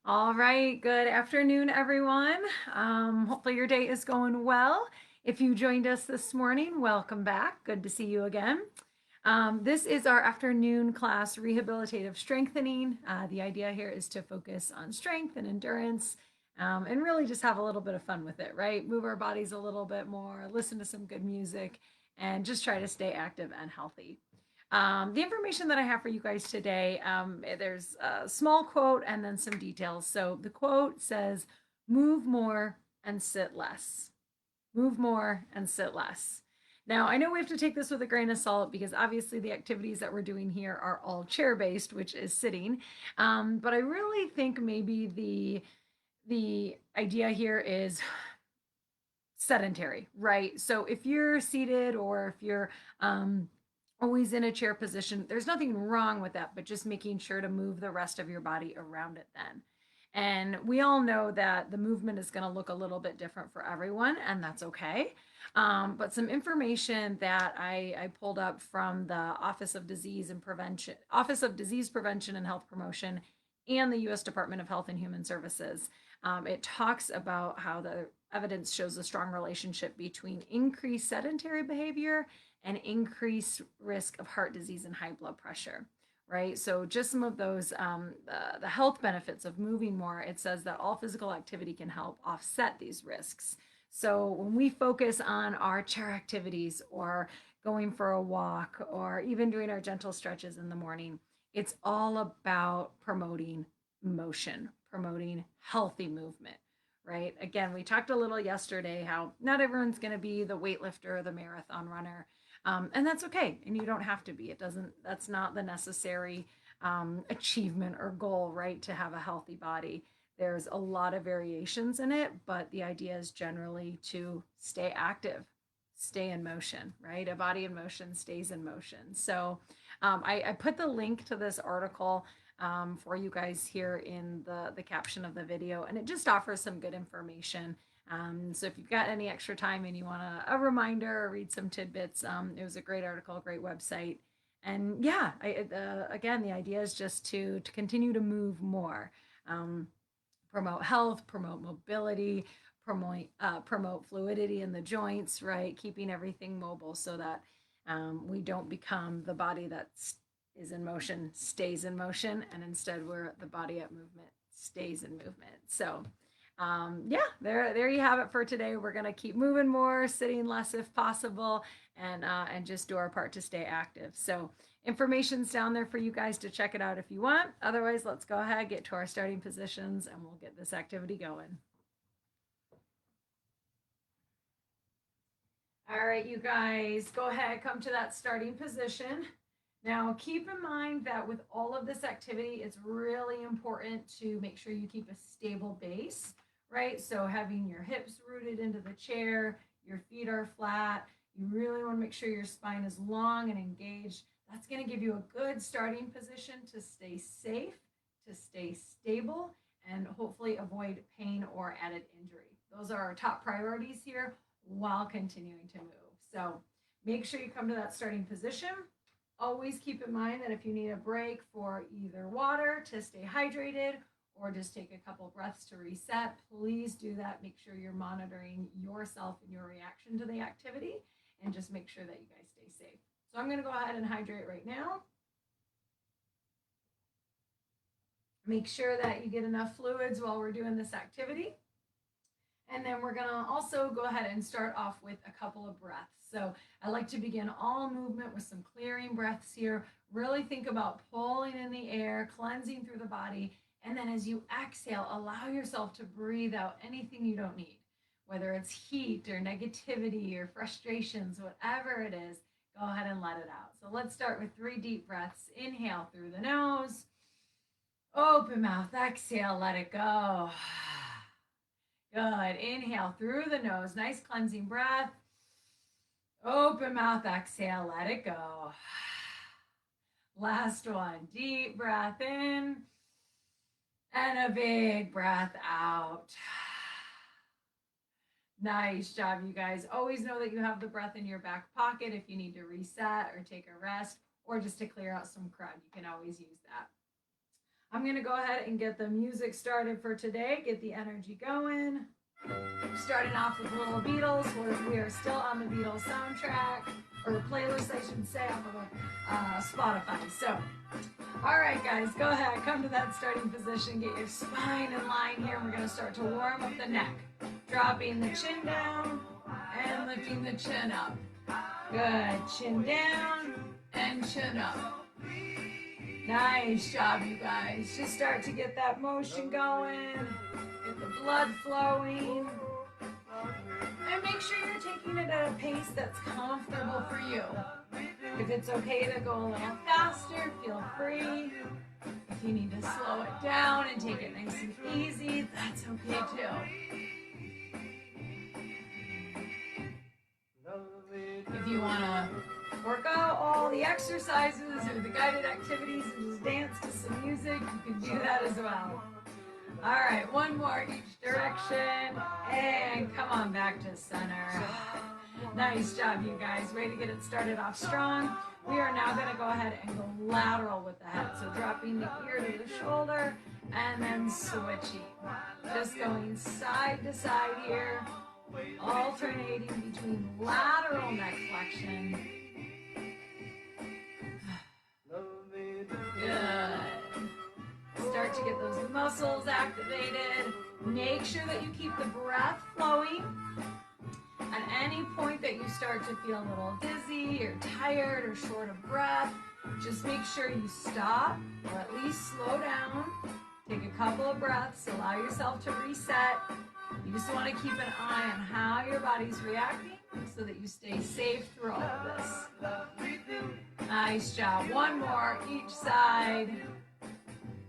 All right, good afternoon, everyone. Hopefully, your day is going well. If you joined us this morning, welcome back. Good to see you again. This is our afternoon class, Rehabilitative Strengthening. The idea here is to focus on strength and endurance and really just have a little bit of fun with it, right? Move our bodies a little bit more, listen to some good music, and just try to stay active and healthy. The information that I have for you guys today, there's a small quote and then some details. So the quote says, move more and sit less. Move more and sit less. Now, I know we have to take this with a grain of salt because obviously the activities that we're doing here are all chair based, which is sitting. But I really think maybe the idea here is sedentary, right? So if you're seated or if you're always in a chair position, there's nothing wrong with that, but just making sure to move the rest of your body around it then. And we all know that the movement is going to look a little bit different for everyone, and that's okay. But some information that I pulled up from the Office of Disease Prevention and Health Promotion, and the U.S. Department of Health and Human Services. It talks about how the evidence shows a strong relationship between increased sedentary behavior and increased risk of heart disease and high blood pressure, right? So just some of those, the health benefits of moving more, it says that all physical activity can help offset these risks. So when we focus on our chair activities or going for a walk or even doing our gentle stretches in the morning, it's all about promoting motion, promoting healthy movement, right? Again, we talked a little yesterday how not everyone's going to be the weightlifter or the marathon runner. And that's okay. And you don't have to be. That's not the necessary achievement or goal, right? To have a healthy body. There's a lot of variations in it, but the idea is generally to stay active, stay in motion, right? A body in motion stays in motion. So I put the link to this article for you guys here in the caption of the video, and it just offers some good information. So if you've got any extra time and you want a reminder or read some tidbits, it was a great article, great website. And yeah, again, the idea is just to continue to move more, promote health, promote mobility, promote fluidity in the joints, right? Keeping everything mobile so that we don't become the body that is in motion stays in motion, and instead we're the body at movement stays in movement. So yeah, there you have it for today. We're gonna keep moving more, sitting less if possible, and just do our part to stay active. So information's down there for you guys to check it out if you want. Otherwise, let's go ahead, get to our starting positions, and we'll get this activity going. All right, you guys, go ahead, come to that starting position. Now, keep in mind that with all of this activity, it's really important to make sure you keep a stable base, right? So having your hips rooted into the chair, your feet are flat. You really want to make sure your spine is long and engaged. That's going to give you a good starting position to stay safe, to stay stable, and hopefully avoid pain or added injury. Those are our top priorities here while continuing to move. So make sure you come to that starting position. Always keep in mind that if you need a break for either water to stay hydrated or just take a couple breaths to reset, please do that. Make sure you're monitoring yourself and your reaction to the activity, and just make sure that you guys stay safe. So I'm going to go ahead and hydrate right now. Make sure that you get enough fluids while we're doing this activity. And then we're gonna also go ahead and start off with a couple of breaths. So I like to begin all movement with some clearing breaths here. Really think about pulling in the air, cleansing through the body. And then as you exhale, allow yourself to breathe out anything you don't need, whether it's heat or negativity or frustrations, whatever it is, go ahead and let it out. So let's start with 3 deep breaths. Inhale through the nose, open mouth, exhale, let it go. Good. Inhale through the nose. Nice cleansing breath. Open mouth, exhale, let it go. Last one. Deep breath in and a big breath out. Nice job, you guys. Always know that you have the breath in your back pocket if you need to reset or take a rest or just to clear out some crud. You can always use that. I'm going to go ahead and get the music started for today, get the energy going. Starting off with little Beatles. We are still on the Beatles soundtrack, or playlist, I should say, off of Spotify. So, all right, guys, go ahead. Come to that starting position. Get your spine in line here. We're going to start to warm up the neck. Dropping the chin down and lifting the chin up. Good. Chin down and chin up. Nice job, you guys. Just start to get that motion going. Get the blood flowing. And make sure you're taking it at a pace that's comfortable for you. If it's okay to go a little faster, feel free. If you need to slow it down and take it nice and easy, that's okay too. If you want to work out all the exercises or the guided activities and just dance to some music, you can do that as well. All right, one more each direction, and come on back to center. Nice job, you guys. Way to get it started off strong. We are now going to go ahead and go lateral with the head. So dropping the ear to the shoulder, and then switching. Just going side to side here, alternating between lateral neck flexion. Good. Start to get those muscles activated. Make sure that you keep the breath flowing. At any point that you start to feel a little dizzy or tired or short of breath, just make sure you stop or at least slow down. Take a couple of breaths, allow yourself to reset. You just want to keep an eye on how your body's reacting so that you stay safe through all of this. Nice job. One more each side.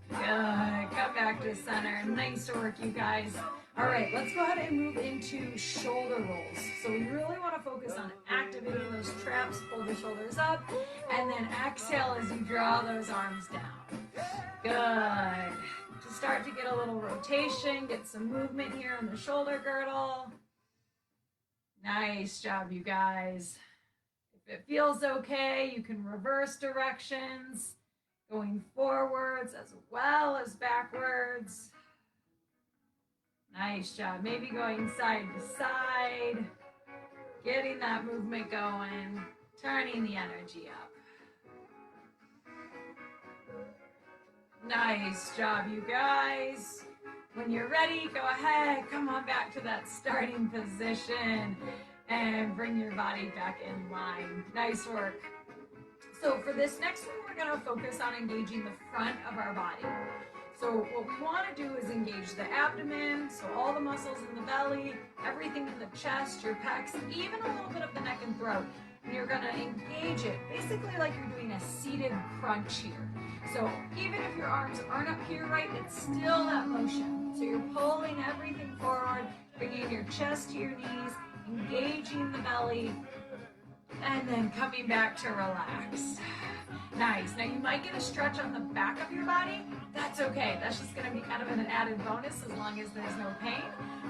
Good. Come back to center. Nice work, you guys. All right, let's go ahead and move into shoulder rolls. So we really want to focus on activating those traps. Pull the shoulders up, and then exhale as you draw those arms down. Good. To start to get a little rotation, get some movement here in the shoulder girdle. Nice job, you guys. If it feels okay, you can reverse directions, going forwards as well as backwards. Nice job. Maybe going side to side, getting that movement going, turning the energy up. Nice job, you guys. When you're ready, go ahead, come on back to that starting position and bring your body back in line. Nice work. So for this next one, we're going to focus on engaging the front of our body. So what we want to do is engage the abdomen, so all the muscles in the belly, everything in the chest, your pecs, even a little bit of the neck and throat. And you're going to engage it basically like you're doing a seated crunch here. So even if your arms aren't up here, right, it's still that motion. So you're pulling everything forward, bringing your chest to your knees, engaging the belly, and then coming back to relax. Nice. Now you might get a stretch on the back of your body. That's okay. That's just going to be kind of an added bonus as long as there's no pain.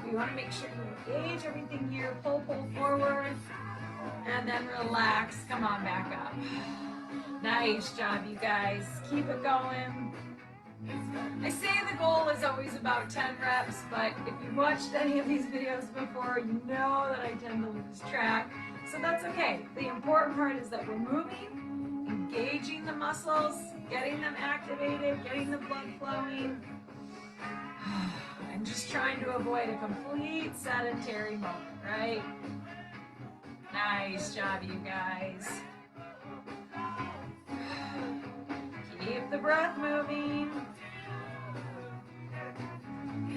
You want to make sure you engage everything here. Pull forward, and then relax. Come on back up. Nice job, you guys. Keep it going. I say the goal is always about 10 reps, but if you've watched any of these videos before, you know that I tend to lose track. So that's okay. The important part is that we're moving, engaging the muscles, getting them activated, getting the blood flowing. I'm just trying to avoid a complete sedentary moment, right? Nice job, you guys. Keep the breath moving.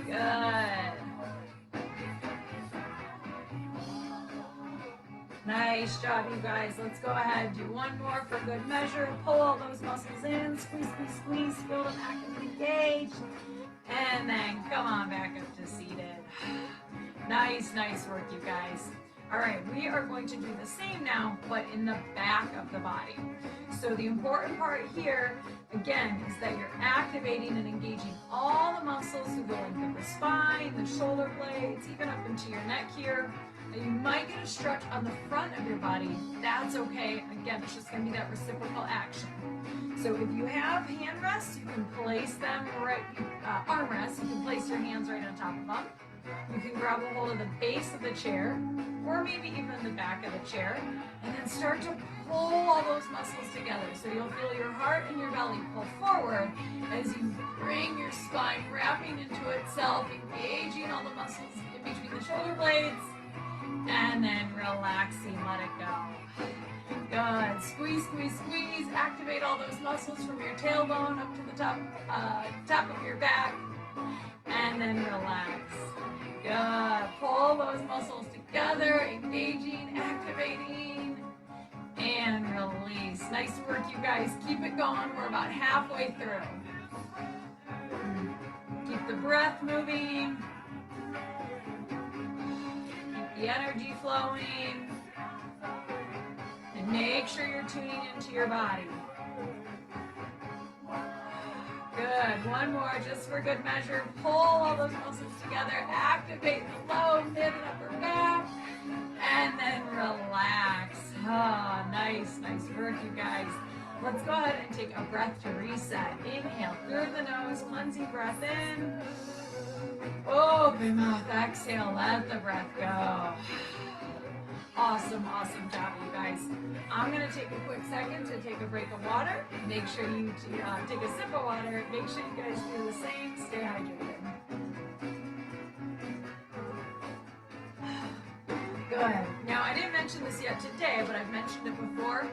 Good. Nice job, you guys. Let's go ahead. Do one more for good measure. Pull all those muscles in. Squeeze, squeeze, squeeze. Feel them actively engaged. And then come on back up to seated. Nice work, you guys. All right, we are going to do the same now, but in the back of the body. So the important part here, again, is that you're activating and engaging all the muscles through the length of the spine, the shoulder blades, even up into your neck here. Now you might get a stretch on the front of your body. That's okay. Again, it's just going to be that reciprocal action. So if you have hand rests, you can place them right, arm rests, you can place your hands right on top of them. You can grab a hold of the base of the chair, or maybe even the back of the chair, and then start to pull all those muscles together. So you'll feel your heart and your belly pull forward as you bring your spine wrapping into itself, engaging all the muscles in between the shoulder blades, and then relaxing, let it go. Good. Squeeze, squeeze, squeeze. Activate all those muscles from your tailbone up to the top of your back, and then relax. Good. Pull those muscles together, engaging, activating, and release. Nice work, you guys. Keep it going. We're about halfway through. Keep the breath moving. Keep the energy flowing. And make sure you're tuning into your body. Good. One more, just for good measure. Pull all those muscles together. Activate the low, mid, and upper back. And then relax. Oh, nice work, you guys. Let's go ahead and take a breath to reset. Inhale through the nose, cleansing breath in. Open mouth, exhale, let the breath go. Awesome job, you guys. I'm going to take a quick second to take a break of water. Make sure you take a sip of water. Make sure you guys do the same. Stay hydrated. Good. Now, I didn't mention this yet today, but I've mentioned it before.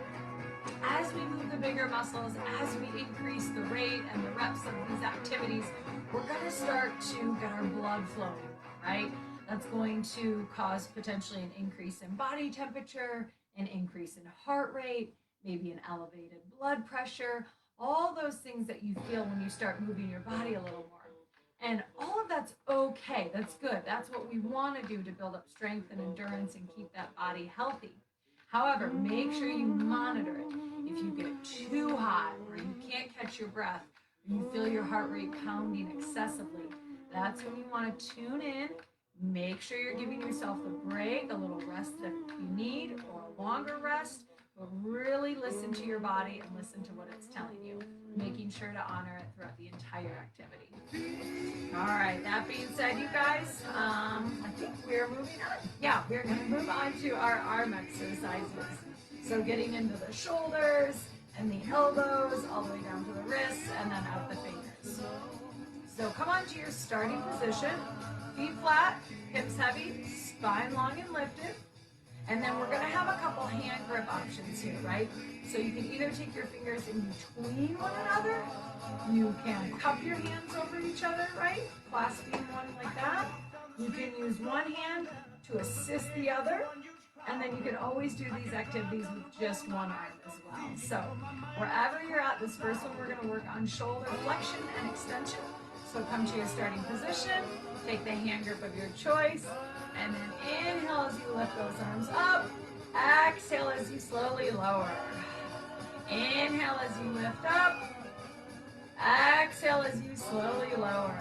As we move the bigger muscles, as we increase the rate and the reps of these activities, we're going to start to get our blood flowing, right? That's going to cause potentially an increase in body temperature, an increase in heart rate, maybe an elevated blood pressure, all those things that you feel when you start moving your body a little more. And all of that's okay. That's good. That's what we want to do to build up strength and endurance and keep that body healthy. However, make sure you monitor it. If you get too hot or you can't catch your breath, or you feel your heart rate pounding excessively, that's when you want to tune in. Make sure you're giving yourself the break, a little rest that you need, or a longer rest, but really listen to your body and listen to what it's telling you, making sure to honor it throughout the entire activity. All right, that being said, you guys, I think we're moving on. Yeah, we're going to move on to our arm exercises. So getting into the shoulders and the elbows, all the way down to the wrists, and then out the fingers. So come on to your starting position. Feet flat, hips heavy, spine long and lifted. And then we're going to have a couple hand grip options here, right? So you can either take your fingers in between one another. You can cup your hands over each other, right? Clasping one like that. You can use one hand to assist the other. And then you can always do these activities with just one arm as well. So wherever you're at, this first one we're going to work on shoulder flexion and extension. So come to your starting position. Take the hand grip of your choice, and then inhale as you lift those arms up. Exhale as you slowly lower. Inhale as you lift up. Exhale as you slowly lower.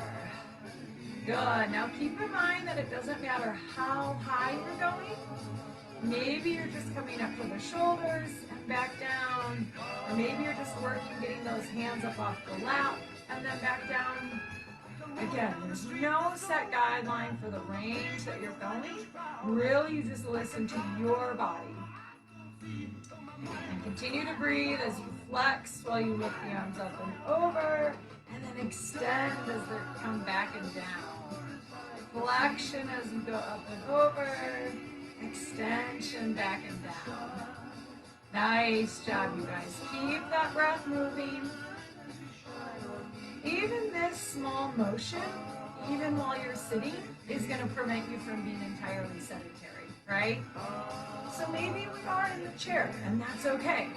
Good. Now keep in mind that it doesn't matter how high you're going. Maybe you're just coming up to the shoulders and back down, or maybe you're just working getting those hands up off the lap and then back down. Again, there's no set guideline for the range that you're going. Really, you just listen to your body. And continue to breathe as you flex while you lift the arms up and over, and then extend as they come back and down. Flexion as you go up and over, extension back and down. Nice job, you guys. Keep that breath moving. Even this small motion, even while you're sitting, is going to prevent you from being entirely sedentary, right? So maybe we are in the chair, and that's okay.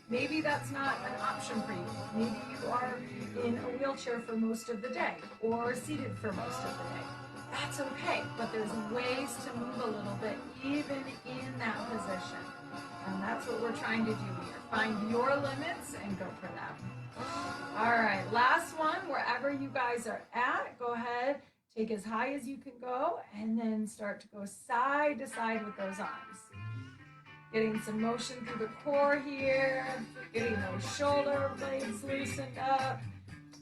Maybe that's not an option for you. Maybe you are in a wheelchair for most of the day, or seated for most of the day. that's okay. But there's ways to move a little bit even in that position. And that's what we're trying to do here. Find your limits and go for them. All right, last one, wherever you guys are at, go ahead, take as high as you can go, and then start to go side to side with those arms. Getting some motion through the core here, getting those shoulder blades loosened up,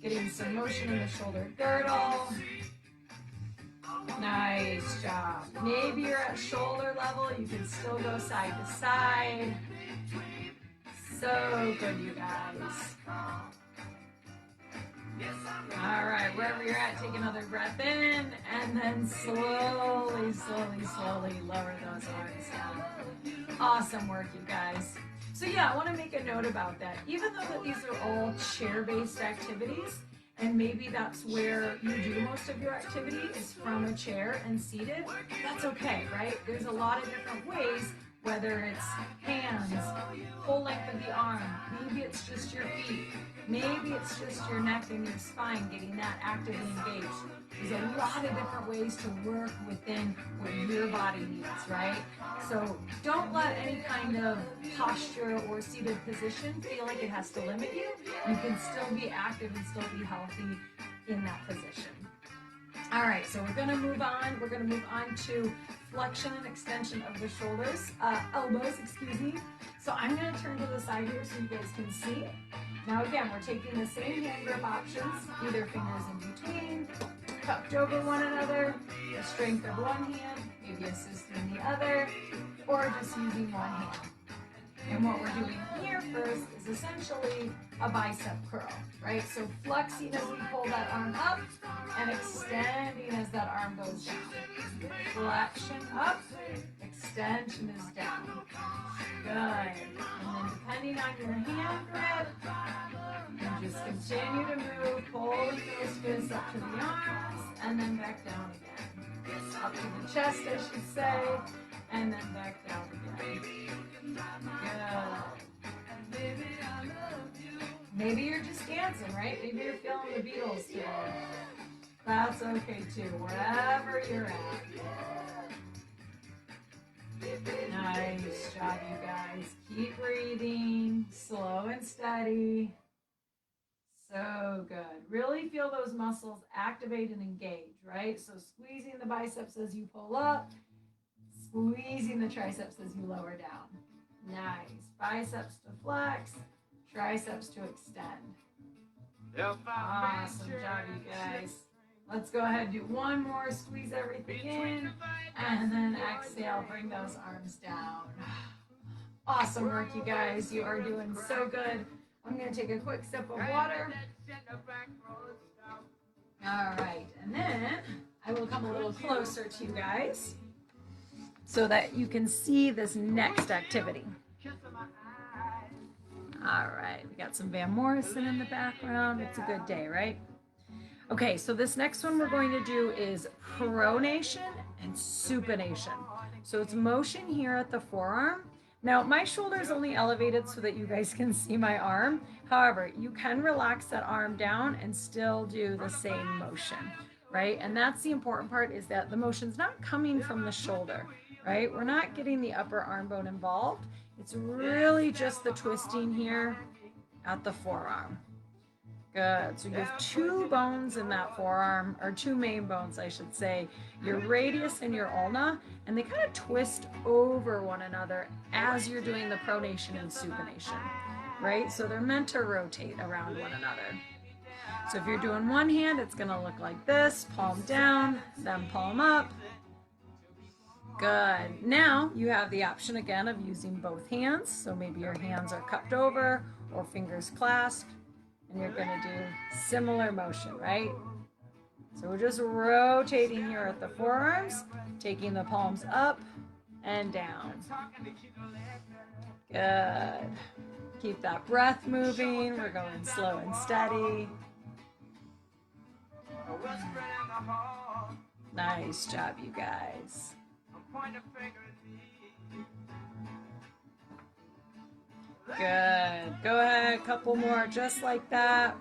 getting some motion in the shoulder girdle. Nice job. Maybe you're at shoulder level, you can still go side to side. So good, you guys. All right, wherever you're at, take another breath in, and then slowly, slowly, slowly lower those arms down. Awesome work, you guys. So yeah, I want to make a note about that. Even though that these are all chair-based activities, and maybe that's where you do most of your activity is from a chair and seated, that's okay, right? There's a lot of different ways, whether it's hands, full length of the arm, maybe it's just your feet, maybe it's just your neck and your spine, getting that actively engaged. There's a lot of different ways to work within what your body needs, right? So don't let any kind of posture or seated position feel like it has to limit you. You can still be active and still be healthy in that position. All right, so we're gonna move on. We're gonna move on to flexion and extension of the shoulders, elbows, excuse me. So I'm gonna turn to the side here so you guys can see. Now again, we're taking the same hand grip options, either fingers in between, cupped over one another, the strength of one hand, maybe assisting the other, or just using one hand. And what we're doing here first is essentially a bicep curl, right? So flexing as we pull that arm up and extending as that arm goes down. Flexion up, extension is down. Good. And then depending on your hand grip, you just continue to move, pulling those fists up to the arms, and then back down again. Up to the chest, I should say, and then back down again. Good. Maybe you're just dancing, right? Maybe you're feeling the Beatles today. That's okay too, wherever you're at. Nice job, you guys. Keep breathing, slow and steady. So good. Really feel those muscles activate and engage, right? So squeezing the biceps as you pull up, squeezing the triceps as you lower down. Nice. Biceps to flex, triceps to extend. Awesome job, you guys. Let's go ahead and do one more. Squeeze everything in, and then exhale. Bring those arms down. Awesome work, you guys. You are doing so good. I'm going to take a quick sip of water. All right, and then I will come a little closer to you guys so that you can see this next activity. All right, we got some Van Morrison in the background. It's a good day, right? Okay, so this next one we're going to do is pronation and supination. So it's motion here at the forearm. Now, my shoulder is only elevated so that you guys can see my arm. However, you can relax that arm down and still do the same motion, right? And that's the important part, is that the motion's not coming from the shoulder, right? We're not getting the upper arm bone involved. It's really just the twisting here at the forearm. Good. So you have two bones in that forearm, or two main bones, I should say, your radius and your ulna, and they kind of twist over one another as you're doing the pronation and supination, right? So they're meant to rotate around one another. So if you're doing one hand, it's going to look like this, palm down, then palm up. Good. Now you have the option again of using both hands. So maybe your hands are cupped over or fingers clasped. And you're going to do similar motion, right? So we're just rotating here at the forearms, taking the palms up and down. Good. Keep that breath moving. We're going slow and steady. Nice job, you guys. Good. Go ahead, a couple more just like that.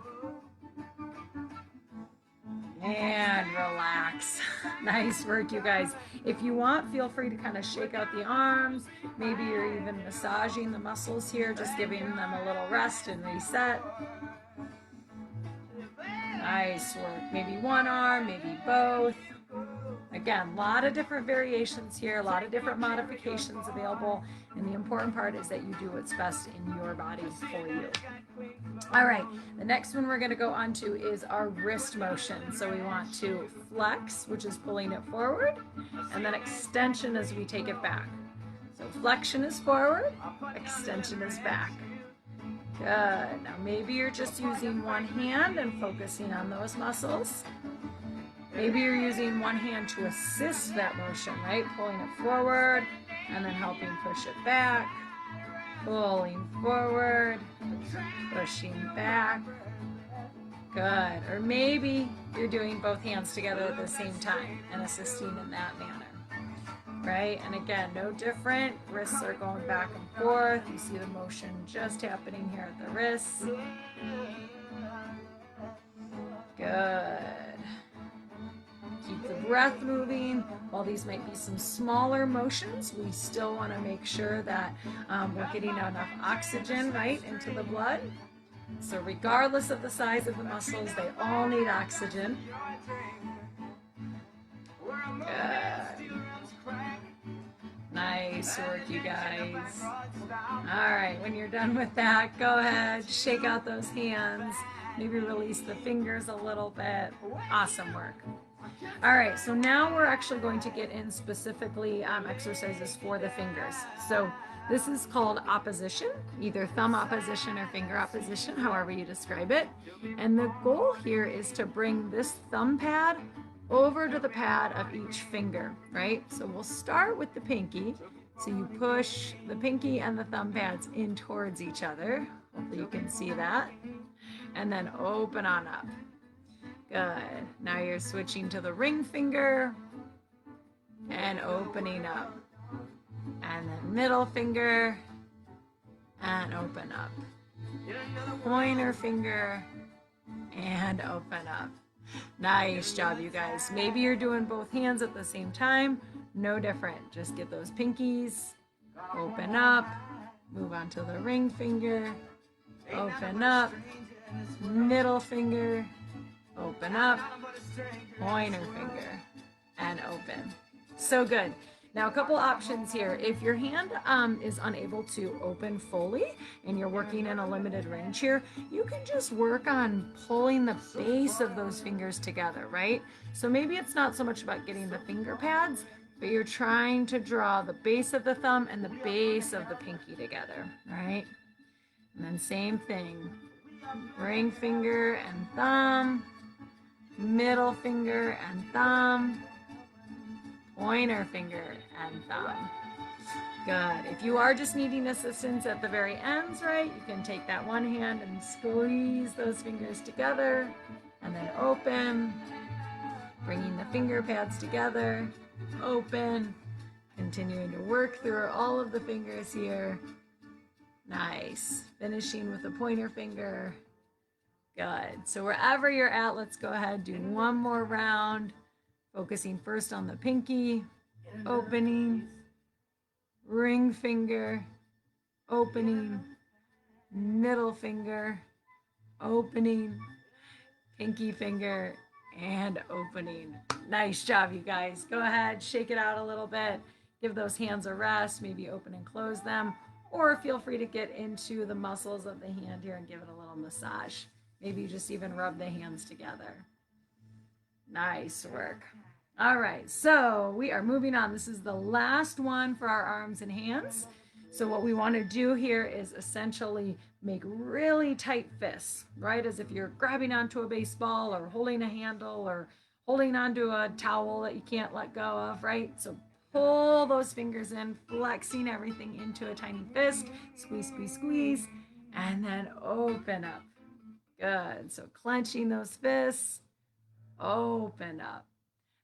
And relax. Nice work, you guys. If you want, feel free to kind of shake out the arms. Maybe you're even massaging the muscles here, just giving them a little rest and reset. Nice work. Maybe one arm, maybe both. Again, a lot of different variations here, a lot of different modifications available, and the important part is that you do what's best in your body for you. All right, the next one we're going to go on to is our wrist motion. So we want to flex, which is pulling it forward, and then extension as we take it back. So flexion is forward, extension is back. Good. Now maybe you're just using one hand and focusing on those muscles. Maybe you're using one hand to assist that motion, right? Pulling it forward and then helping push it back. Pulling forward, pushing back. Good. Or maybe you're doing both hands together at the same time and assisting in that manner, right? And again, no different. Wrists are going back and forth. You see the motion just happening here at the wrists. Good. Keep the breath moving. While these might be some smaller motions, we still want to make sure that we're getting enough oxygen, right, into the blood. So regardless of the size of the muscles, they all need oxygen. Good. Nice work, you guys. All right, when you're done with that, go ahead, shake out those hands. Maybe release the fingers a little bit. Awesome work. All right, so now we're actually going to get in specifically exercises for the fingers. So this is called opposition, either thumb opposition or finger opposition, however you describe it. And the goal here is to bring this thumb pad over to the pad of each finger, right? So we'll start with the pinky. So you push the pinky and the thumb pads in towards each other. Hopefully you can see that. And then open on up. Good. Now you're switching to the ring finger and opening up. And then middle finger and open up. Pointer finger and open up. Nice job, you guys. Maybe you're doing both hands at the same time. No different. Just get those pinkies, open up, move on to the ring finger, open up, middle finger, open up, pointer finger, and open. So good. Now a couple options here. If your hand is unable to open fully and you're working in a limited range here, you can just work on pulling the base of those fingers together, right? So maybe it's not so much about getting the finger pads, but you're trying to draw the base of the thumb and the base of the pinky together, right? And then same thing, ring finger and thumb, middle finger and thumb, pointer finger and thumb. Good. If you are just needing assistance at the very ends, right, you can take that one hand and squeeze those fingers together and then open, bringing the finger pads together, open, continuing to work through all of the fingers here. Nice. Finishing with the pointer finger. Good. So wherever you're at, let's go ahead, do one more round. Focusing first on the pinky, opening, ring finger, opening, middle finger, opening, pinky finger, and opening. Nice job, you guys. Go ahead, shake it out a little bit. Give those hands a rest, maybe open and close them, or feel free to get into the muscles of the hand here and give it a little massage. Maybe just even rub the hands together. Nice work. All right, so we are moving on. This is the last one for our arms and hands. So what we want to do here is essentially make really tight fists, right? As if you're grabbing onto a baseball or holding a handle or holding onto a towel that you can't let go of, right? So pull those fingers in, flexing everything into a tiny fist. Squeeze, squeeze, squeeze, and then open up. Good. So clenching those fists, open up.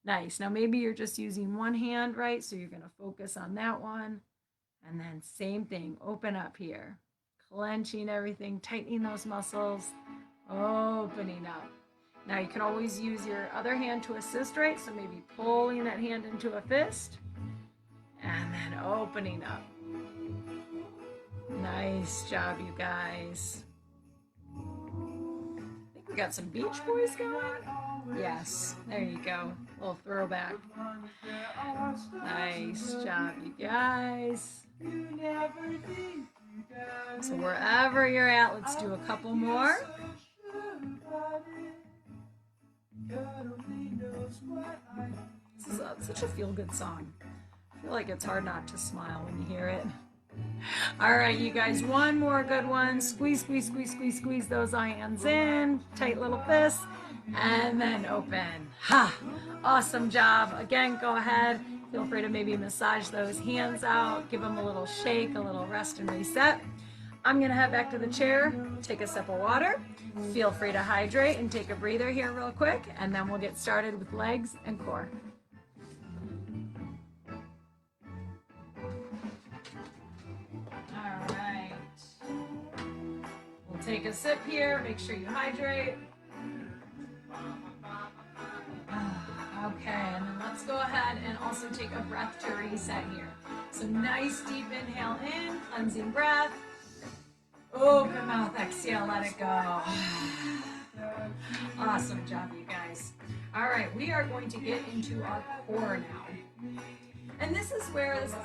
Nice. Now maybe you're just using one hand, right? So you're going to focus on that one. And then same thing, open up here. Clenching everything, tightening those muscles, opening up. Now you can always use your other hand to assist, right? So maybe pulling that hand into a fist and then opening up. Nice job, you guys. I think we got some Beach Boys going. Yes, there you go. A little throwback. Nice job, you guys. So wherever you're at, let's do a couple more. This is such a feel-good song. I feel like it's hard not to smile when you hear it. All right, you guys, one more good one. Squeeze, squeeze, squeeze, squeeze, squeeze those hands in. Tight little fists. And then open. Ha! Awesome job. Again, go ahead. Feel free to maybe massage those hands out. Give them a little shake, a little rest and reset. I'm going to head back to the chair, take a sip of water. Feel free to hydrate and take a breather here real quick, and then we'll get started with legs and core. All right. We'll take a sip here. Make sure you hydrate. Okay, and then let's go ahead and also take a breath to reset here. So nice deep inhale in, cleansing breath. Open mouth, exhale, let it go. Awesome job, you guys. All right, we are going to get into our core now. And this is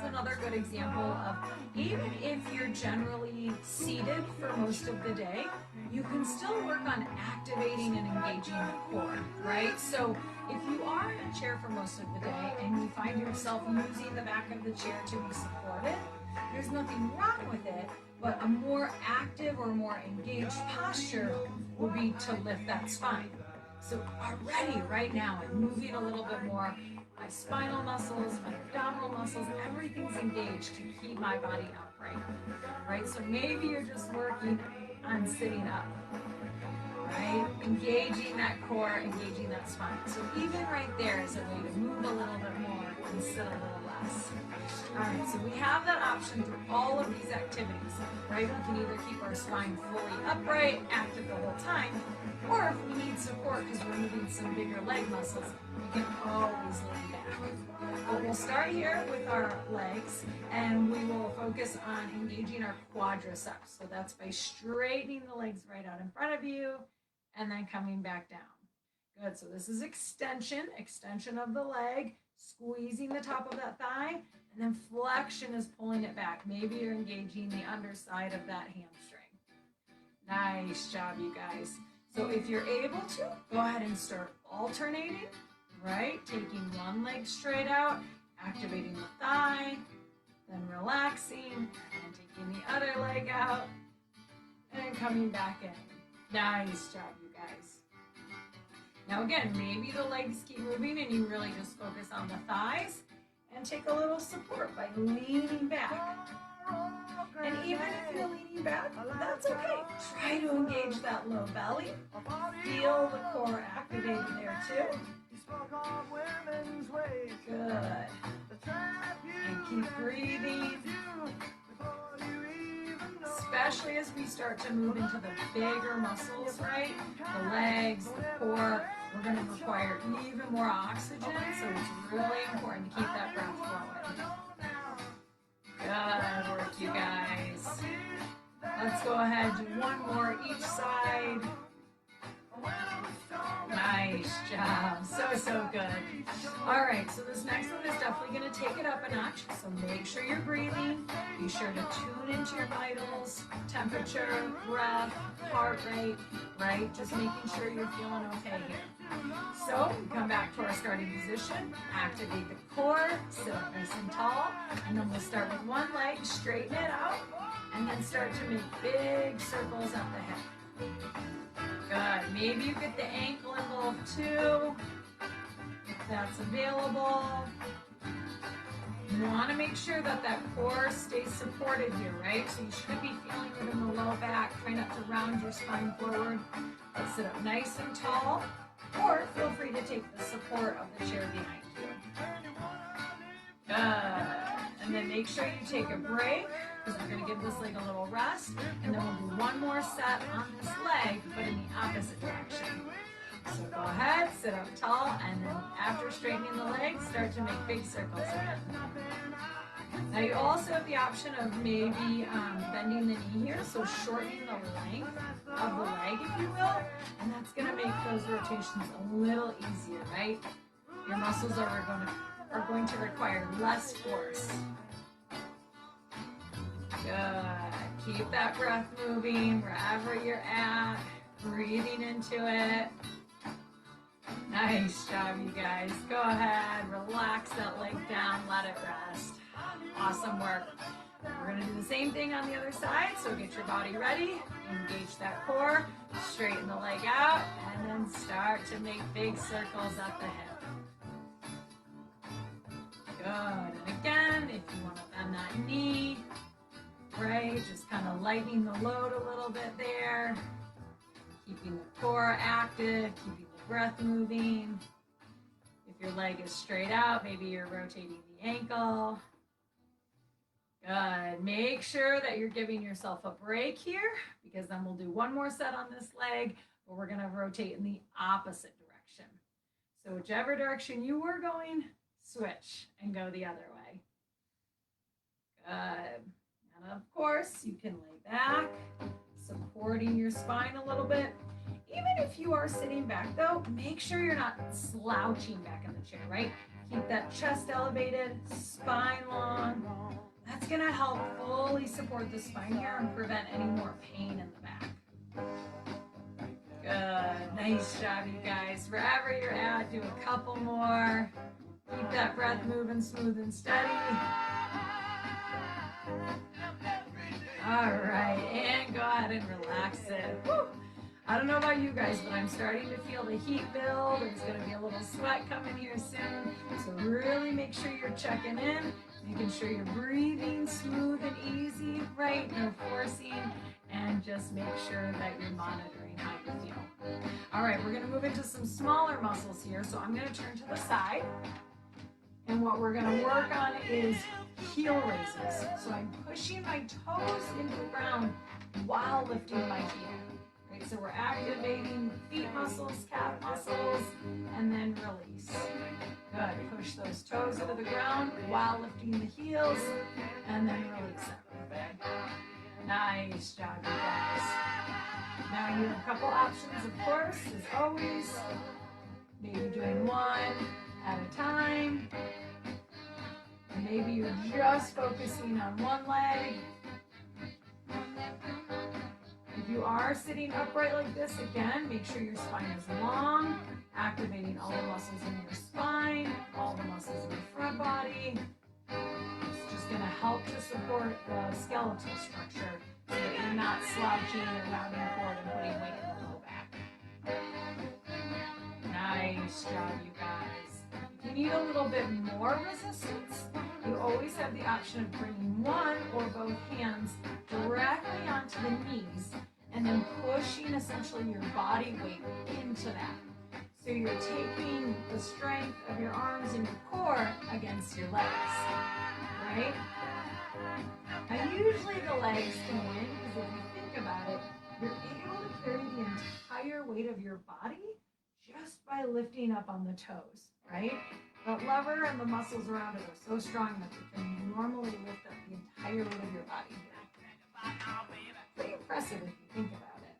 another good example of, even if you're generally seated for most of the day, you can still work on activating and engaging the core, right? So if you are in a chair for most of the day and you find yourself using the back of the chair to be supported, there's nothing wrong with it, but a more active or more engaged posture will be to lift that spine. So already right now, I'm moving a little bit more. My spinal muscles, my abdominal muscles, everything's engaged to keep my body upright, right? So maybe you're just working on sitting up, right? Engaging that core, engaging that spine. So even right there is a way to move a little bit more and sit a little less. All right, so we have that option through all of these activities, right? We can either keep our spine fully upright, active the whole time, or if we need support because we're moving some bigger leg muscles, we can always lean back. But we'll start here with our legs, and we will focus on engaging our quadriceps. So that's by straightening the legs right out in front of you, and then coming back down. Good, so this is extension of the leg, squeezing the top of that thigh, and then flexion is pulling it back. Maybe you're engaging the underside of that hamstring. Nice job, you guys. So if you're able to, go ahead and start alternating, right? Taking one leg straight out, activating the thigh, then relaxing, and taking the other leg out, and coming back in. Nice job, you guys. Now again, maybe the legs keep moving and you really just focus on the thighs and take a little support by leaning back. And even if you're leaning back, that's okay. Try to engage that low belly. Feel the core activated there too. Good. And keep breathing. Especially as we start to move into the bigger muscles, right? The legs, the core, we're going to require even more oxygen, so it's really important to keep that breath flowing. Good work, you guys. Let's go ahead, do one more each side. Nice job. So good. All right, so this next one is definitely going to take it up a notch. So make sure you're breathing. Be sure to tune into your vitals, temperature, breath, heart rate, right? Just making sure you're feeling okay here. So come back to our starting position. Activate the core. Sit up nice and tall. And then we'll start with one leg. Straighten it out. And then start to make big circles up the hip. Good. Maybe you get the ankle involved too, if that's available. You want to make sure that that core stays supported here, right? So you should be feeling it in the low back. Try not to round your spine forward. Let's sit up nice and tall, or feel free to take the support of the chair behind you. Good. And then make sure you take a break, because we're going to give this leg a little rest, and then we'll do one more set on this leg, but in the opposite direction. So go sit up tall, and then after straightening the legs, start to make big circles again. Now you also have the option of maybe bending the knee here, so shortening the length of the leg, if you will, and that's going to make those rotations a little easier, right? Your muscles are going to require less force. Good. Keep that breath moving wherever you're at, breathing into it. Nice job, you guys. Go ahead, relax that leg down, let it rest. Awesome work. We're going to do the same thing on the other side, so get your body ready, engage that core, straighten the leg out, and then start to make big circles at the hip. Good. And again, if you want to bend that knee, right, just kind of lightening the load a little bit there, keeping the core active, keeping the breath moving. If your leg is straight out, maybe you're rotating the ankle. Good. Make sure that you're giving yourself a break here, because then we'll do one more set on this leg, but we're going to rotate in the opposite direction. So whichever direction you were going, switch and go the other way. Good. And of course, you can lay back, supporting your spine a little bit. Even if you are sitting back though, make sure you're not slouching back in the chair, right? Keep that chest elevated, spine long. That's going to help fully support the spine here and prevent any more pain in the back. Good. Nice job, you guys. Wherever you're at, do a couple more. Keep that breath moving smooth and steady. All right, and go ahead and relax it. Woo. I don't know about you guys, but I'm starting to feel the heat build. There's going to be a little sweat coming here soon. So really make sure you're checking in, making sure you're breathing smooth and easy, right? No forcing, and just make sure that you're monitoring how you feel. All right, we're going to move into some smaller muscles here. So I'm going to turn to the side. And what we're going to work on is heel raises. So I'm pushing my toes into the ground while lifting my heel. Right, so we're activating feet muscles, calf muscles, and then release. Good. Push those toes into the ground while lifting the heels, and then release everything. Nice job, you guys. Now you have a couple options, of course, as always. Maybe doing one at a time. And maybe you're just focusing on one leg. If you are sitting upright like this, again, make sure your spine is long, activating all the muscles in your spine, all the muscles in your front body. It's just going to help to support the skeletal structure so that you're not slouching or rounding forward and putting weight in the low back. Nice job, you guys. If you need a little bit more resistance, you always have the option of bringing one or both hands directly onto the knees and then pushing essentially your body weight into that. So you're taking the strength of your arms and your core against your legs, right? Now usually the legs can win because if you think about it, you're able to carry the entire weight of your body just by lifting up on the toes, right? The lever and the muscles around it are so strong that they can normally lift up the entire weight of your body here. Pretty impressive if you think about it.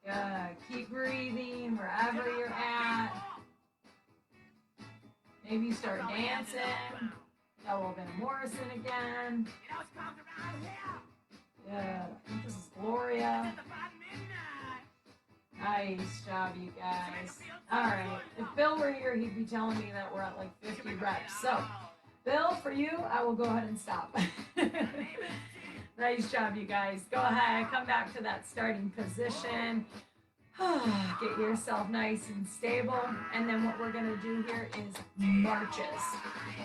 Good. Keep breathing wherever you're at. Maybe start dancing. A little bit of Morrison again. Good. I think this is Gloria. Nice job, you guys. All right. If Bill were here, he'd be telling me that we're at like 50 reps. So, Bill, for you, I will go ahead and stop. Nice job, you guys. Go ahead. Come back to that starting position. Get yourself nice and stable. And then what we're going to do here is marches.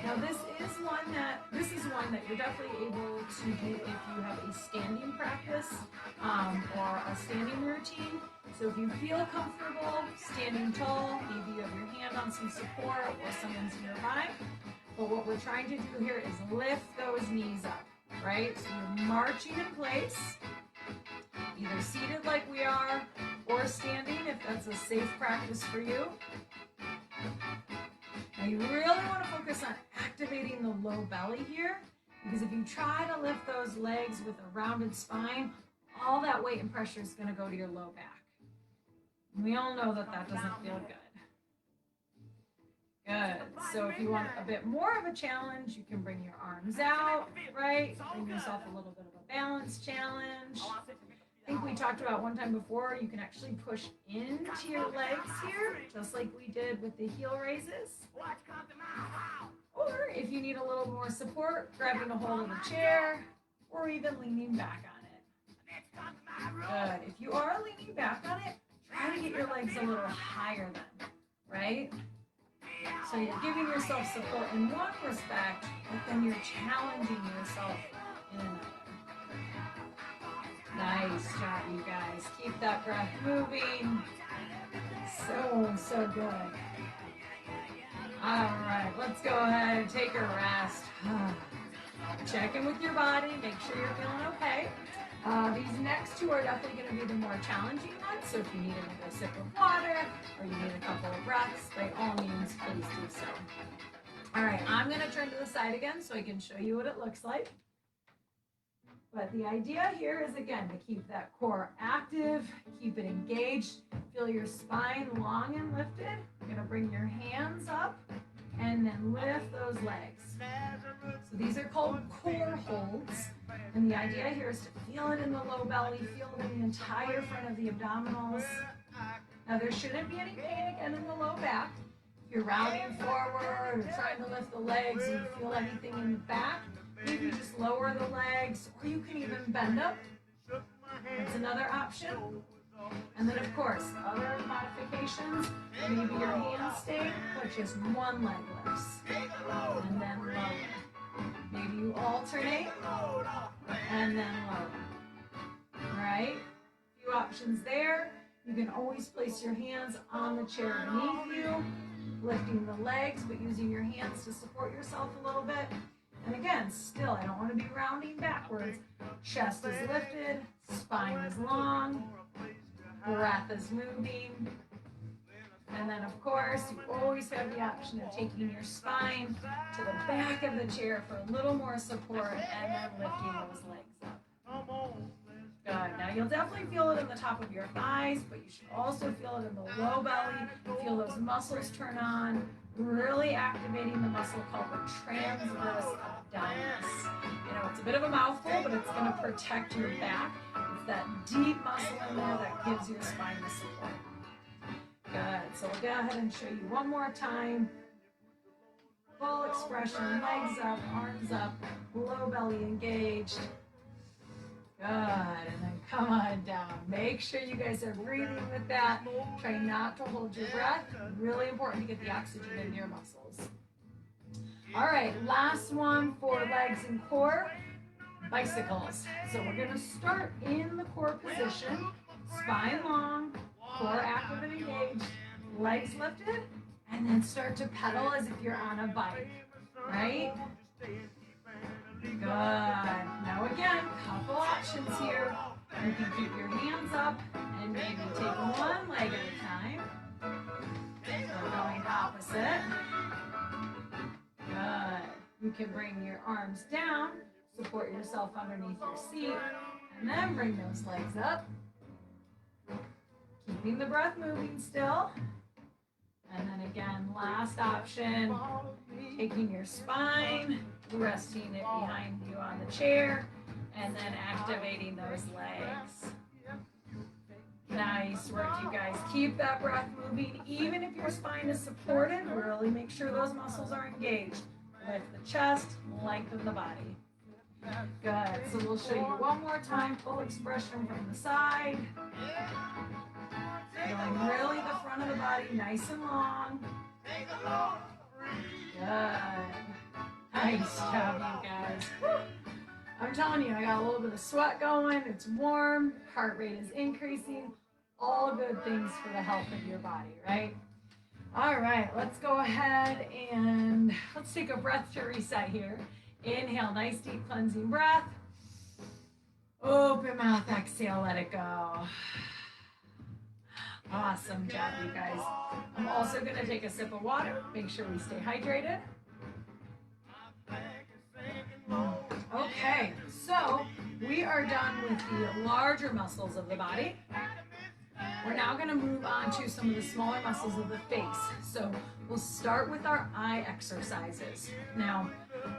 Now, this is one that you're definitely able to do if you have a standing practice or a standing routine. So if you feel comfortable standing tall, maybe you have your hand on some support or someone's nearby. But what we're trying to do here is lift those knees up, right? So you're marching in place, either seated like we are or standing if That's a safe practice for you. Now you really want to focus on activating the low belly here, because if you try to lift those legs with a rounded spine, all that weight and pressure is going to go to your low back. We all know that that doesn't feel good. Good. So if you want a bit more of a challenge, you can bring your arms out, right? Bring yourself a little bit of a balance challenge. I think we talked about one time before, you can actually push into your legs here, just like we did with the heel raises. Or if you need a little more support, grabbing a hold of the chair, or even leaning back on it. Good. If you are leaning back on it, try to get your legs a little higher then, right? So you're giving yourself support in one respect, but then you're challenging yourself in another. Nice job, you guys. Keep that breath moving. So good. All right, let's go ahead and take a rest. Check in with your body. Make sure you're feeling okay. These next two are definitely going to be the more challenging ones. So if you need another sip of water or you need a couple of breaths, by all means, please do so. All right, I'm going to turn to the side again so I can show you what it looks like. But the idea here is, again, to keep that core active, keep it engaged, feel your spine long and lifted. You're going to bring your hands up and then lift those legs. So these are called core holds. And the idea here is to feel it in the low belly, feel it in the entire front of the abdominals. Now there shouldn't be any pain again in the low back. If you're rounding forward or trying to lift the legs and you feel anything in the back, maybe just lower the legs, or you can even bend them. That's another option. And then of course, other modifications, maybe your hands stay, but just one leg lifts. And then lower. Maybe you alternate, and then lower. All right? A few options there. You can always place your hands on the chair beneath you, lifting the legs, but using your hands to support yourself a little bit. And again, still, I don't want to be rounding backwards. Chest is lifted, spine is long, breath is moving. And then, of course, you always have the option of taking your spine to the back of the chair for a little more support and then lifting those legs up. Good. Now, you'll definitely feel it in the top of your thighs, but you should also feel it in the low belly. Feel those muscles turn on, really activating the muscle called the transverse abdominis. You know, it's a bit of a mouthful, but it's going to protect your back. It's that deep muscle in there that gives your spine the support. Good. So we'll go ahead and show you one more time. Full expression, legs up, arms up, low belly engaged. Good. And then come on down. Make sure you guys are breathing with that. Try not to hold your breath. Really important to get the oxygen into your muscles. All right, last one for legs and core, bicycles. So we're going to start in the core position, spine long, core active and engaged, legs lifted, and then start to pedal as if you're on a bike, right? Good. Now again, couple options here. You can keep your hands up and maybe take one leg at a time. We're going opposite. Good. You can bring your arms down, support yourself underneath your seat, and then bring those legs up. Keeping the breath moving still. And then again, last option, taking your spine, resting it behind you on the chair, and then activating those legs. Nice work, you guys. Keep that breath moving. Even if your spine is supported, really make sure those muscles are engaged. Lift the chest, lengthen the body. Good. So we'll show you one more time, full expression from the side. Feeling really the front of the body nice and long. Good. Nice job, you guys. I'm telling you, I got a little bit of sweat going. It's warm. Heart rate is increasing. All good things for the health of your body, right? All right, let's go ahead and let's take a breath to reset here. Inhale, nice deep cleansing breath. Open mouth, exhale, let it go. Awesome job, you guys. I'm also going to take a sip of water. Make sure we stay hydrated. Okay, so we are done with the larger muscles of the body. We're now going to move on to some of the smaller muscles of the face. So we'll start with our eye exercises. Now,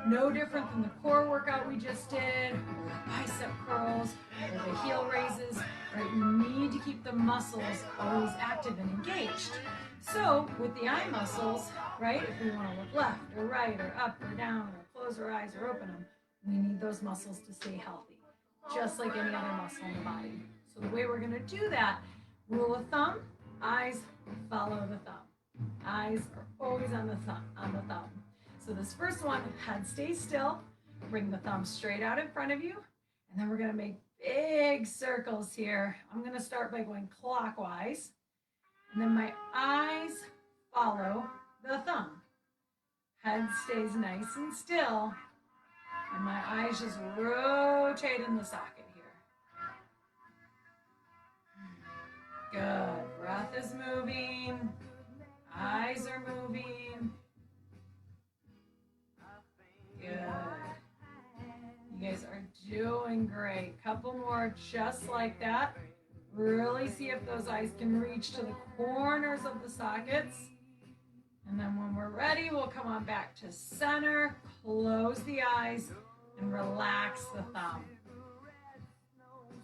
no different than the core workout we just did, or the bicep curls, or the heel raises, right? You need to keep the muscles always active and engaged. So with the eye muscles, right, if we want to look left or right or up or down or close our eyes or open them, we need those muscles to stay healthy, just like any other muscle in the body. So the way we're going to do that, rule of thumb, eyes follow the thumb. Eyes are always on the thumb. So this first one, head stays still. Bring the thumb straight out in front of you. And then we're going to make big circles here. I'm going to start by going clockwise. And then my eyes follow the thumb. Head stays nice and still. And my eyes just rotate in the socket here. Good. Breath is moving. Eyes are moving. Good. You guys are doing great. Couple more just like that. Really see if those eyes can reach to the corners of the sockets. And then when we're ready, we'll come on back to center, close the eyes, and relax the thumb.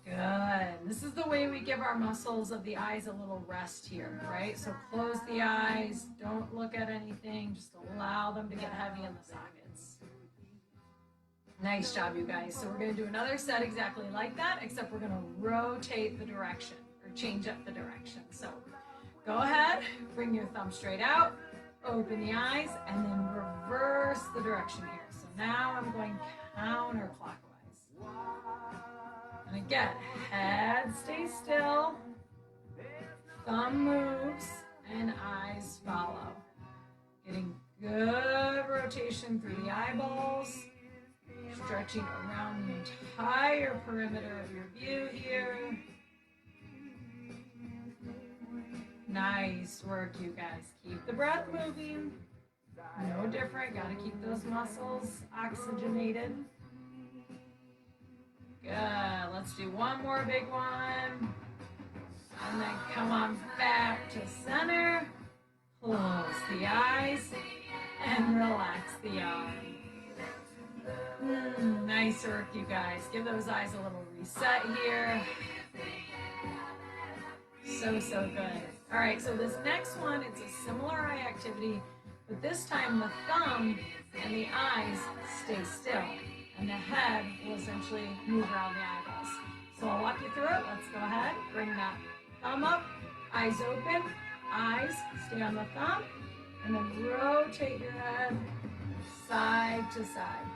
Good. This is the way we give our muscles of the eyes a little rest here, right? So close the eyes, don't look at anything, just allow them to get heavy in the sockets. Nice job, you guys. So we're going to do another set exactly like that, except we're going to rotate the direction, or change up the direction. So go ahead, bring your thumb straight out, open the eyes, and then reverse the direction here. So now I'm going counterclockwise. And again, head stays still, thumb moves, and eyes follow. Getting good rotation through the eyeballs, stretching around the entire perimeter of your view here. Nice work, you guys. Keep the breath moving. No different. Got to keep those muscles oxygenated. Good. Let's do one more big one. And then come on back to center. Close the eyes and relax the arm. Nice work, you guys. Give those eyes a little reset here. So good. All right, so this next one, it's a similar eye activity, but this time the thumb and the eyes stay still, and the head will essentially move around the eyeballs. So I'll walk you through it. Let's go ahead. Bring that thumb up, eyes open, eyes stay on the thumb, and then rotate your head side to side.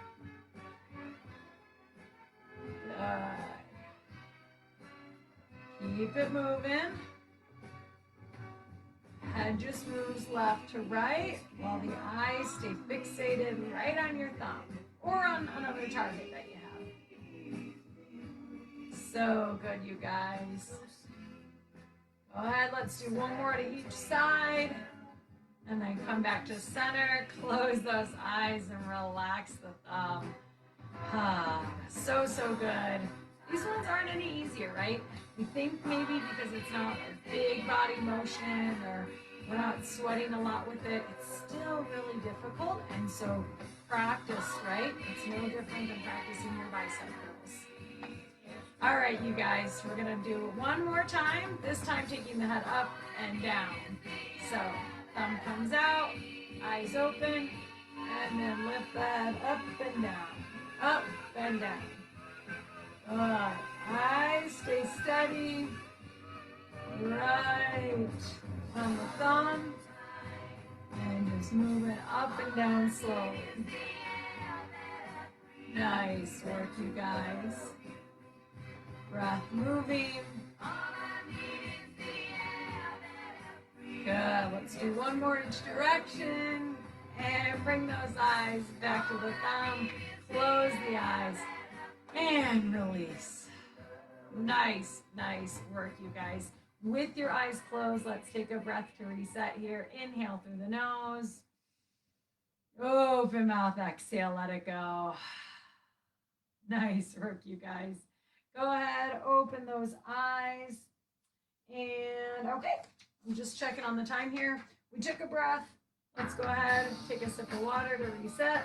Good. Keep it moving. Head just moves left to right while the eyes stay fixated right on your thumb or on another target that you have. So good, you guys. Go ahead, let's do one more to each side. And then come back to center, close those eyes and relax the thumb. So good. These ones aren't any easier, right? We think maybe because it's not a big body motion or we're not sweating a lot with it, it's still really difficult. And so practice, right? It's no different than practicing your bicep curls. All right, you guys, we're gonna do one more time, this time taking the head up and down. So thumb comes out, eyes open, and then lift the head up and down, up and down. Good. Eyes stay steady, right on the thumb, and just moving up and down slowly. Nice work, you guys. Breath moving. Good. Let's do one more each direction, and bring those eyes back to the thumb. Close the eyes. And release. Nice work, you guys. With your eyes closed, let's take a breath to reset here. Inhale through the nose. Open mouth, exhale, let it go. Nice work, you guys. Go ahead, open those eyes. And okay, I'm just checking on the time here. We took a breath. Let's go ahead, take a sip of water to reset.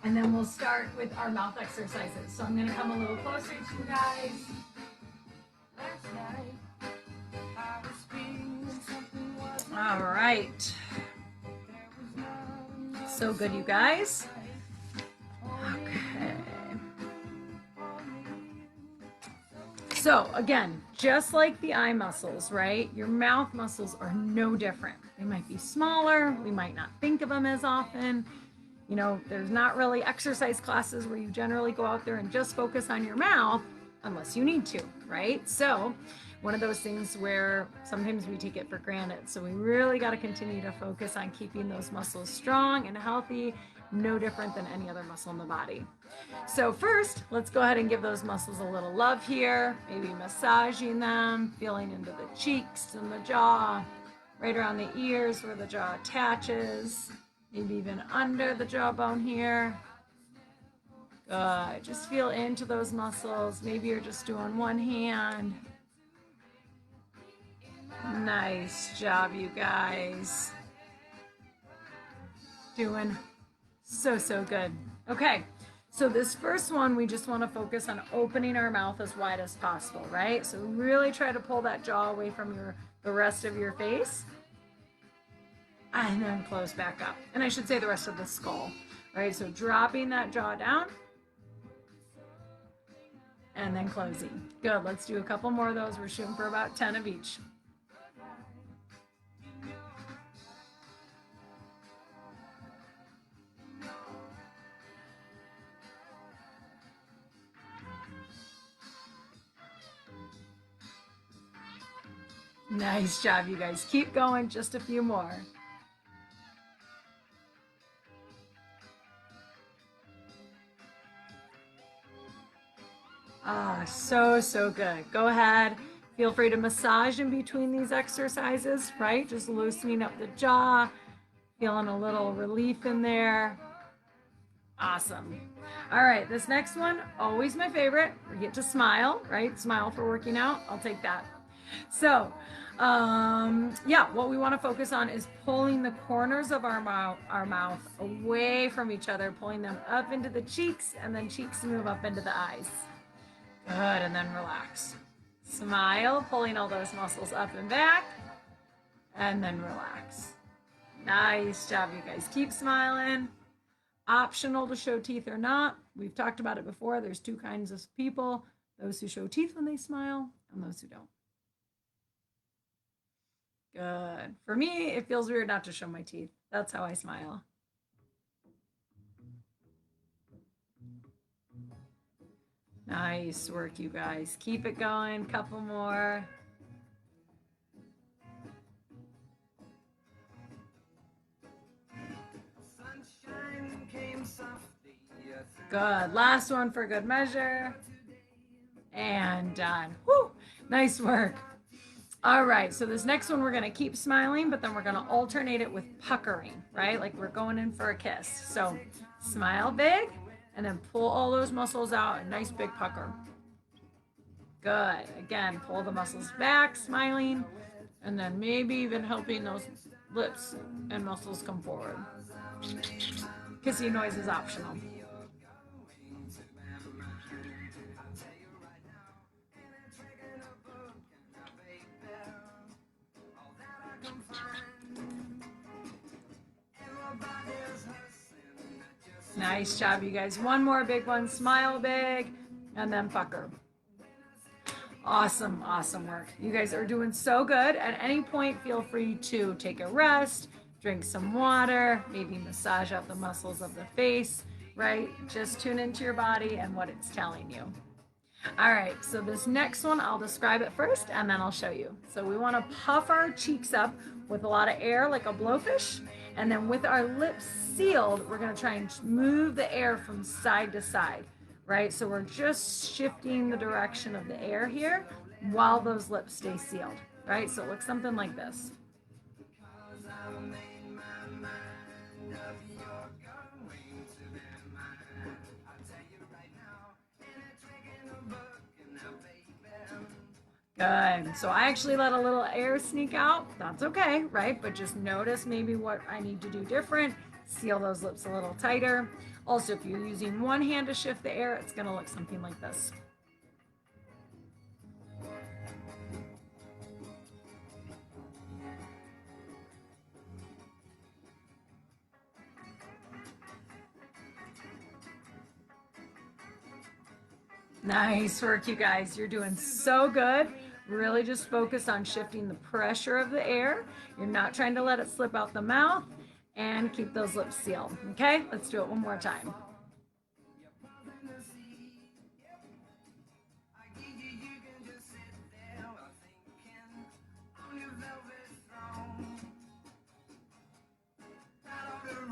And then we'll start with our mouth exercises. So I'm gonna come a little closer to you guys. All right. So good, you guys. Okay. So again, just like the eye muscles, right? Your mouth muscles are no different. They might be smaller. We might not think of them as often. You know, there's not really exercise classes where you generally go out there and just focus on your mouth unless you need to, right? So one of those things where sometimes we take it for granted. So we really got to continue to focus on keeping those muscles strong and healthy, no different than any other muscle in the body. So first, let's go ahead and give those muscles a little love here, maybe massaging them, feeling into the cheeks and the jaw, right around the ears where the jaw attaches, maybe even under the jawbone here. Good. Just feel into those muscles. Maybe you're just doing one hand. Nice job, you guys. Doing so good. Okay, so this first one, we just want to focus on opening our mouth as wide as possible, right? So really try to pull that jaw away from the rest of your face. And then close back up. And I should say the rest of the skull, right? So dropping that jaw down. And then closing. Good, let's do a couple more of those. We're shooting for about 10 of each. Nice job, you guys. Keep going, just a few more. Ah, so good. Go ahead. Feel free to massage in between these exercises, right? Just loosening up the jaw, feeling a little relief in there. Awesome. All right, this next one, always my favorite. We get to smile, right? Smile for working out. I'll take that. So, yeah, what we want to focus on is pulling the corners of our mouth away from each other, pulling them up into the cheeks, and then cheeks move up into the eyes. Good, and then relax. Smile, pulling all those muscles up and back, and then relax. Nice job, you guys. Keep smiling. Optional to show teeth or not. We've talked about it before. There's two kinds of people, those who show teeth when they smile and those who don't. Good. For me, it feels weird not to show my teeth. That's how I smile. Nice work, you guys. Keep it going. Couple more. Good. Last one for good measure. And done. Woo! Nice work. All right, so this next one, we're gonna keep smiling, but then we're gonna alternate it with puckering, right? Like we're going in for a kiss. So smile big, and then pull all those muscles out, a nice big pucker. Good. Again, pull the muscles back, smiling, and then maybe even helping those lips and muscles come forward. Kissy noise is optional. Nice job, you guys. One more big one. Smile big, and then pucker. Awesome work. You guys are doing so good. At any point, feel free to take a rest, drink some water, maybe massage out the muscles of the face, right? Just tune into your body and what it's telling you. All right, so this next one, I'll describe it first and then I'll show you. So we want to puff our cheeks up with a lot of air like a blowfish. And then with our lips sealed, we're going to try and move the air from side to side, right? So we're just shifting the direction of the air here. while those lips stay sealed, right? So it looks something like this. Good. So I actually let a little air sneak out. That's okay, right? But just notice maybe what I need to do different. Seal those lips a little tighter. Also, if you're using one hand to shift the air, it's going to look something like this. Nice work, you guys. You're doing so good. Really just focus on shifting the pressure of the air. You're not trying to let it slip out the mouth, and keep those lips sealed. Okay, let's do it one more time.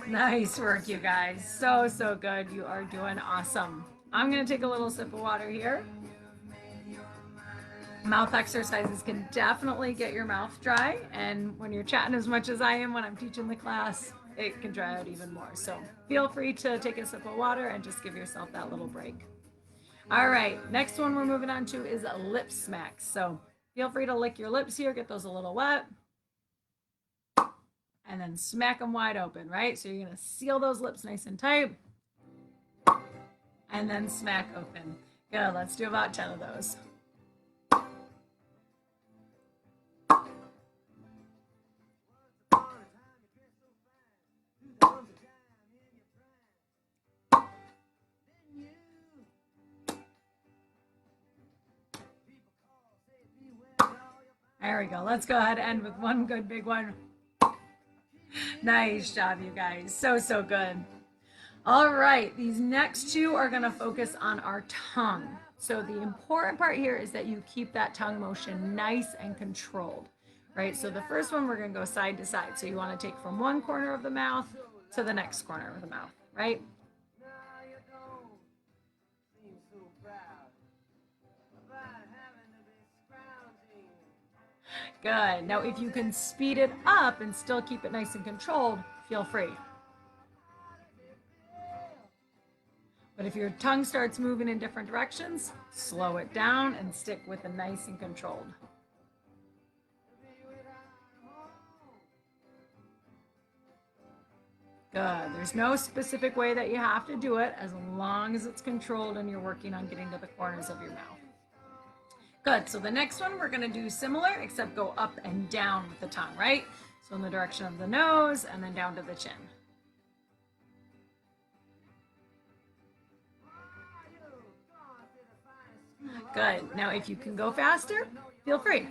Nice work, you guys. So, so good. You are doing awesome. I'm going to take a little sip of water here. Mouth exercises can definitely get your mouth dry, and when you're chatting as much as I am when I'm teaching the class, it can dry out even more. So feel free to take a sip of water and just give yourself that little break. All right, next one we're moving on to is lip smacks. So feel free to lick your lips here, get those a little wet, and then smack them wide open, right? So you're gonna seal those lips nice and tight, and then smack open. Good, let's do about 10 of those. There we go. Let's go ahead and end with one good big one. Nice job, you guys. So, so good. All right, these next two are going to focus on our tongue. So the important part here is that you keep that tongue motion nice and controlled, right? So the first one, we're going to go side to side. So you want to take from one corner of the mouth to the next corner of the mouth, right? Good. Now, if you can speed it up and still keep it nice and controlled, feel free. But if your tongue starts moving in different directions, slow it down and stick with the nice and controlled. Good. There's no specific way that you have to do it as long as it's controlled and you're working on getting to the corners of your mouth. Good. So the next one we're going to do similar, except go up and down with the tongue, right? So in the direction of the nose and then down to the chin. Good. Now, if you can go faster, feel free.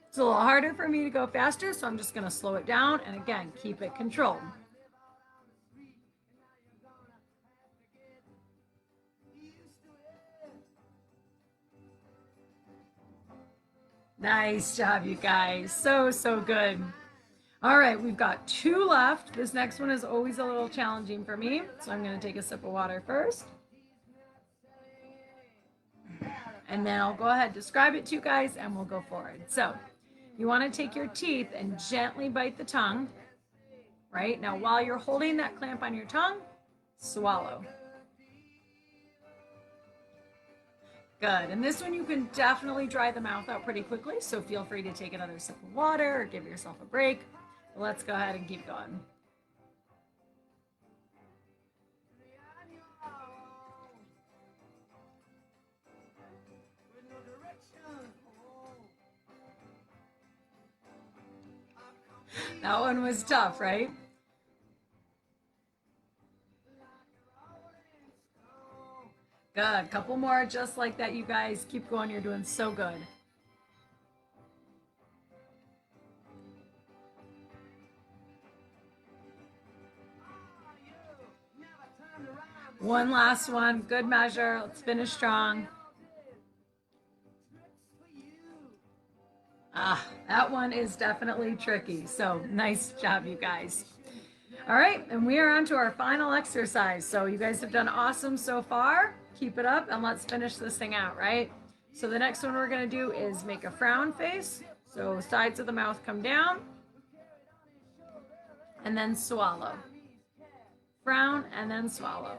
It's a little harder for me to go faster, so I'm just going to slow it down and again, keep it controlled. Nice job, you guys. So, so good. All right, we've got two left. This next one is always a little challenging for me, so I'm going to take a sip of water first. And then I'll go ahead, describe it to you guys, and we'll go forward. So you want to take your teeth and gently bite the tongue, right? Now, while you're holding that clamp on your tongue, swallow. Good. And this one, you can definitely dry the mouth out pretty quickly, so feel free to take another sip of water or give yourself a break. Let's go ahead and keep going. That one was tough, right? Good. Couple more just like that, you guys. Keep going. You're doing so good. One last one. Good measure. Let's finish strong. That one is definitely tricky. So nice job, you guys. All right, and we are on to our final exercise. So you guys have done awesome so far. Keep it up and let's finish this thing out, right? So the next one we're going to do is make a frown face. So sides of the mouth come down and then swallow. Frown and then swallow.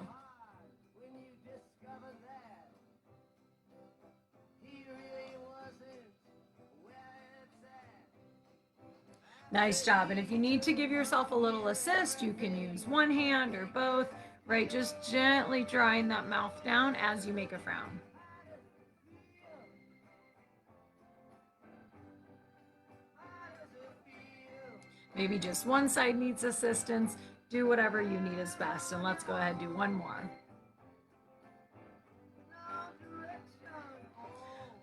Nice job. And if you need to give yourself a little assist, you can use one hand or both, right? Just gently drawing that mouth down as you make a frown. Maybe just one side needs assistance. Do whatever you need is best. And let's go ahead and do one more.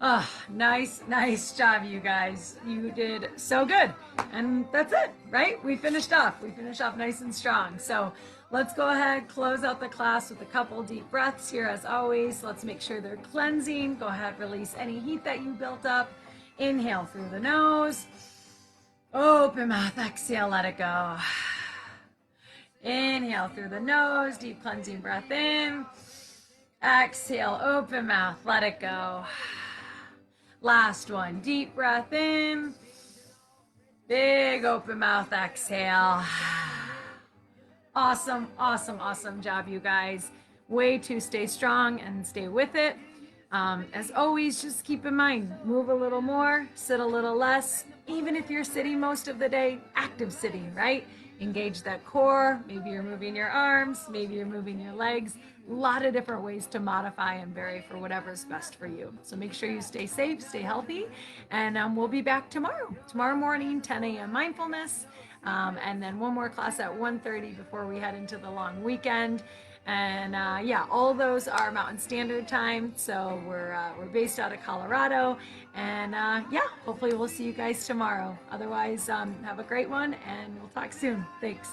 Oh, nice job, you guys. You did so good. And that's it, right? We finished off nice and strong. So let's go ahead, close out the class with a couple deep breaths here as always. Let's make sure they're cleansing. Go ahead, release any heat that you built up. Inhale through the nose. Open mouth, exhale, let it go. Inhale through the nose, deep cleansing breath in. Exhale, open mouth, let it go. Last one, deep breath in. Big open mouth, exhale. Awesome job, you guys. Way to stay strong and stay with it. As always, just keep in mind, move a little more, sit a little less. Even if you're sitting most of the day, active sitting, right? Engage that core. Maybe you're moving your arms, maybe you're moving your legs. A lot of different ways to modify and vary for whatever's best for you. So make sure you stay safe, stay healthy, and we'll be back tomorrow morning, 10 a.m. mindfulness, and then one more class at 1:30 before we head into the long weekend. And yeah, all those are Mountain Standard Time. So we're based out of Colorado, and yeah, hopefully we'll see you guys tomorrow. Otherwise, have a great one, and we'll talk soon. Thanks.